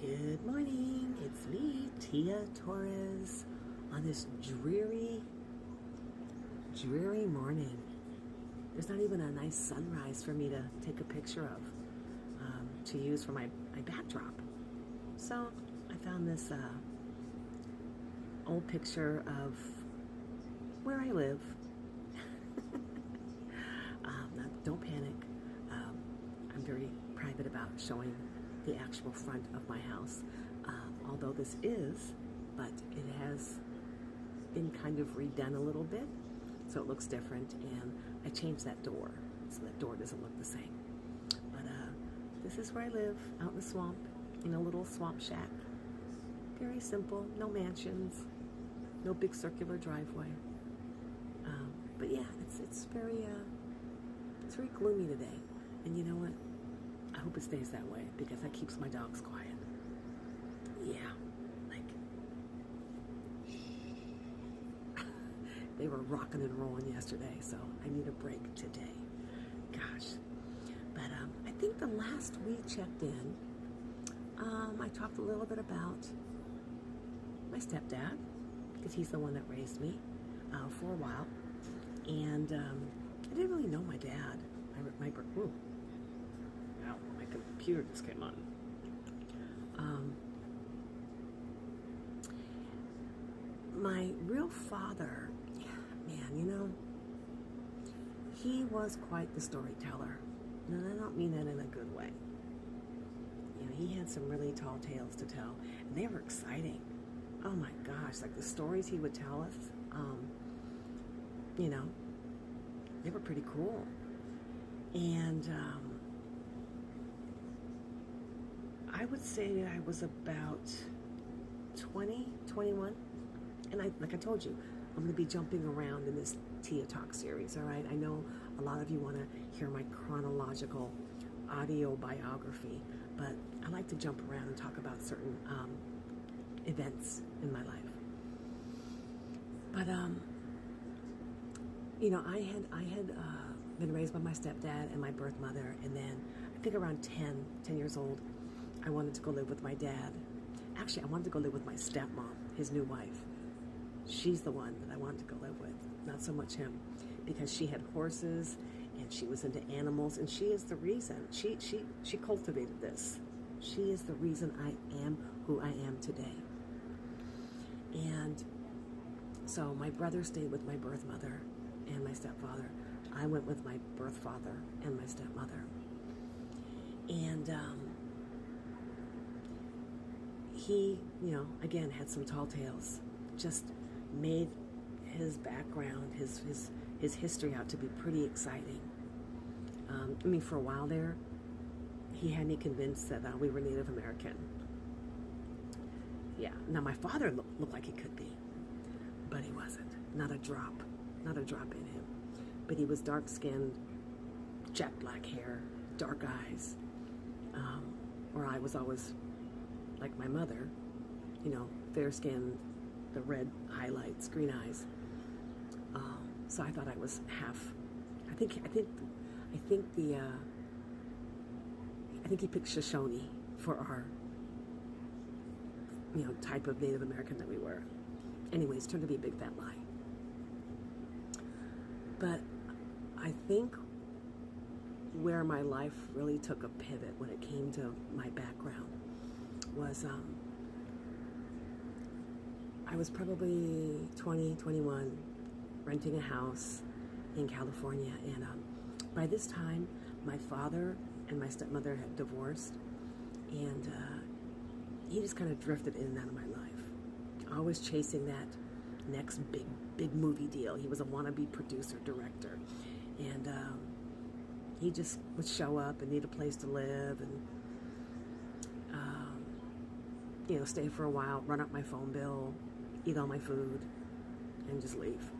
Good morning, it's me, Tia Torres, on this dreary morning. There's not even a nice sunrise for me to take a picture of, to use for my backdrop. So I found this old picture of where I live. Don't panic. I'm very private about showing the actual front of my house, although this is, but it has been kind of redone a little bit, so it looks different, and I changed that door, so that door doesn't look the same. But this is where I live, out in the swamp, in a little swamp shack. Very simple, no mansions, no big circular driveway. But yeah, it's very gloomy today, and you know what? I hope it stays that way because that keeps my dogs quiet. Yeah, like they were rocking and rolling yesterday, so I need a break today. Gosh. But I think the last we checked in, I talked a little bit about my stepdad, because he's the one that raised me for a while. And I didn't really know my dad. My computer just came on. My real father, man, you know, he was quite the storyteller. And I don't mean that in a good way. You know, he had some really tall tales to tell, and they were exciting. Oh my gosh, like the stories he would tell us, you know, they were pretty cool. And I would say I was about 20, 21. And like I told you, I'm going to be jumping around in this Tia Talk series, all right? I know a lot of you want to hear my chronological audio biography, but I like to jump around and talk about certain events in my life. But, you know, I had been raised by my stepdad and my birth mother, and then I think around 10 years old, I wanted to go live with my dad. Actually, I wanted to go live with my stepmom, his new wife. She's the one that I wanted to go live with, not so much him, because she had horses and she was into animals, and she is the reason. She cultivated this. She is the reason I am who I am today. And so my brother stayed with my birth mother and my stepfather. I went with my birth father and my stepmother. And he, you know, again, had some tall tales. Just made his background, his history out to be pretty exciting. I mean, for a while there, he had me convinced that we were Native American. Yeah. Now, my father looked like he could be, but he wasn't. Not a drop in him. But he was dark-skinned, jet black hair, dark eyes. Where I was always like my mother, you know, fair-skinned, the red highlights, green eyes. So I thought I was half. I think he picked Shoshone for our, you know, type of Native American that we were. Anyways, turned to be a big fat lie. But I think where my life really took a pivot when it came to my background was I was probably 20, 21, renting a house in California, and by this time my father and my stepmother had divorced, and he just kind of drifted in and out of my life, always chasing that next big movie deal. He was a wannabe producer, director, and he just would show up and need a place to live, and you know, stay for a while, run up my phone bill, eat all my food, and just leave.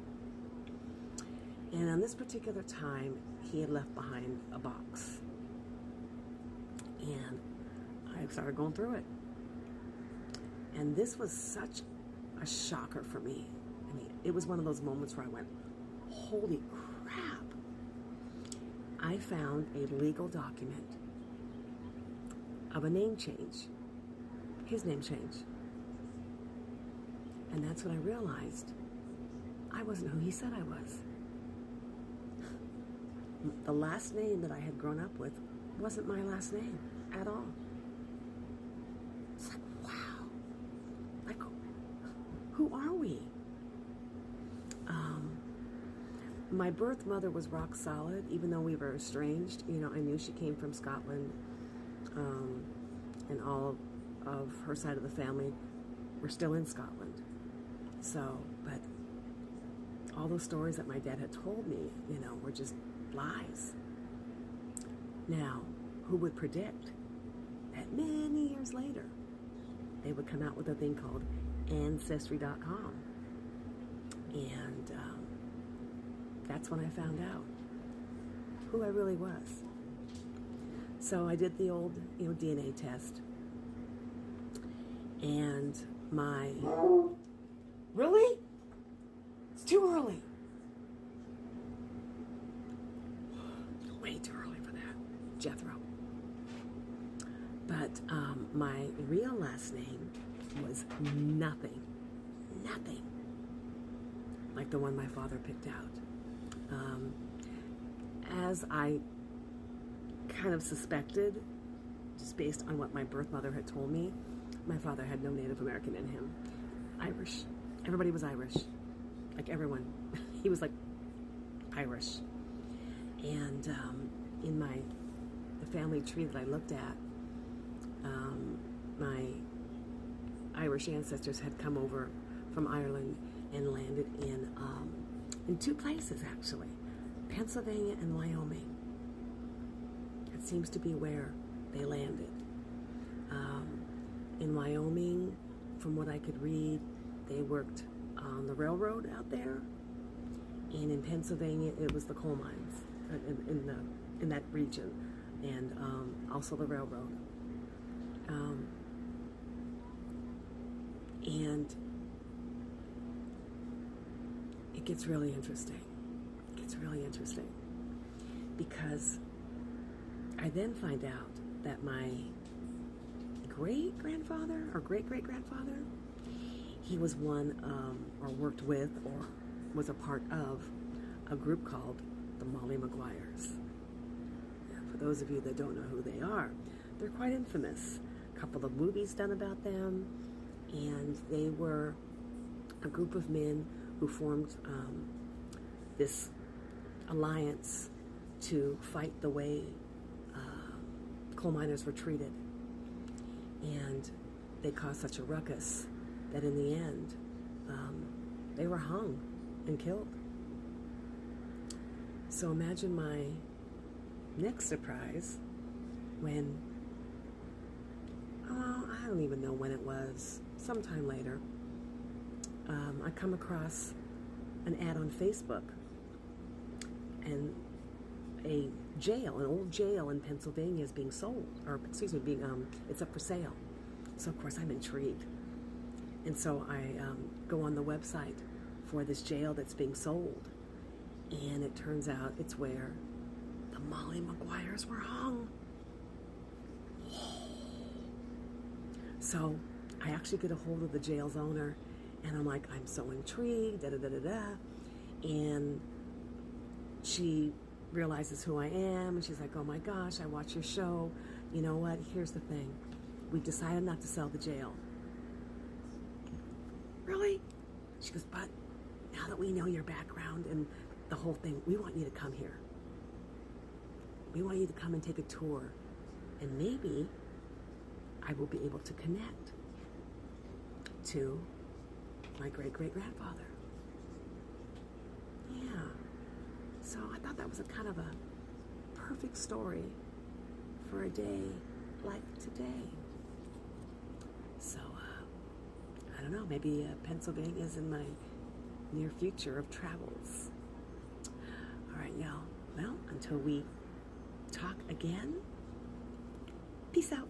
And on this particular time, he had left behind a box, and I started going through it. And this was such a shocker for me. I mean, it was one of those moments where I went, holy crap. I found a legal document of a name change his name changed. And that's when I realized I wasn't who he said I was. The last name that I had grown up with wasn't my last name at all. It's like, wow. Like, who are we? My birth mother was rock solid, even though we were estranged. You know, I knew she came from Scotland, and all of her side of the family were still in Scotland. So, but all those stories that my dad had told me, you know, were just lies. Now, who would predict that many years later, they would come out with a thing called Ancestrycom. And that's when I found out who I really was. So I did the old, you know, DNA test. And my... Really? It's too early. Way too early for that. Jethro. But my real last name was nothing like the one my father picked out. As I kind of suspected, just based on what my birth mother had told me, my father had no Native American in him. Irish. Everybody was Irish. Like everyone. He was like Irish. And in the family tree that I looked at, my Irish ancestors had come over from Ireland and landed in two places, actually, Pennsylvania and Wyoming. It seems to be where they landed. In Wyoming, from what I could read, they worked on the railroad out there, and in Pennsylvania, it was the coal mines in that region, and also the railroad. And it gets really interesting. It gets really interesting because I then find out that my great-grandfather or great-great-grandfather, he was one or worked with or was a part of a group called the Maguires. For those of you that don't know who they are, they're quite infamous. A couple of movies done about them, and they were a group of men who formed this alliance to fight the way coal miners were treated. And they caused such a ruckus that in the end, they were hung and killed. So imagine my next surprise when, I don't even know when it was, sometime later, I come across an ad on Facebook, and an old jail in Pennsylvania is being sold, or excuse me, it's up for sale. So of course I'm intrigued. And so I go on the website for this jail that's being sold, and it turns out it's where the Maguires were hung. So I actually get a hold of the jail's owner, and I'm like, I'm so intrigued, and she realizes who I am, and she's like, oh my gosh, I watch your show. You know what? Here's the thing. We've decided not to sell the jail. Really? She goes, but now that we know your background and the whole thing, we want you to come here. We want you to come and take a tour, and maybe I will be able to connect to my great-great-grandfather. Yeah. So I thought that was a kind of a perfect story for a day like today. So, I don't know, maybe Pennsylvania is in my near future of travels. All right, y'all. Well, until we talk again, peace out.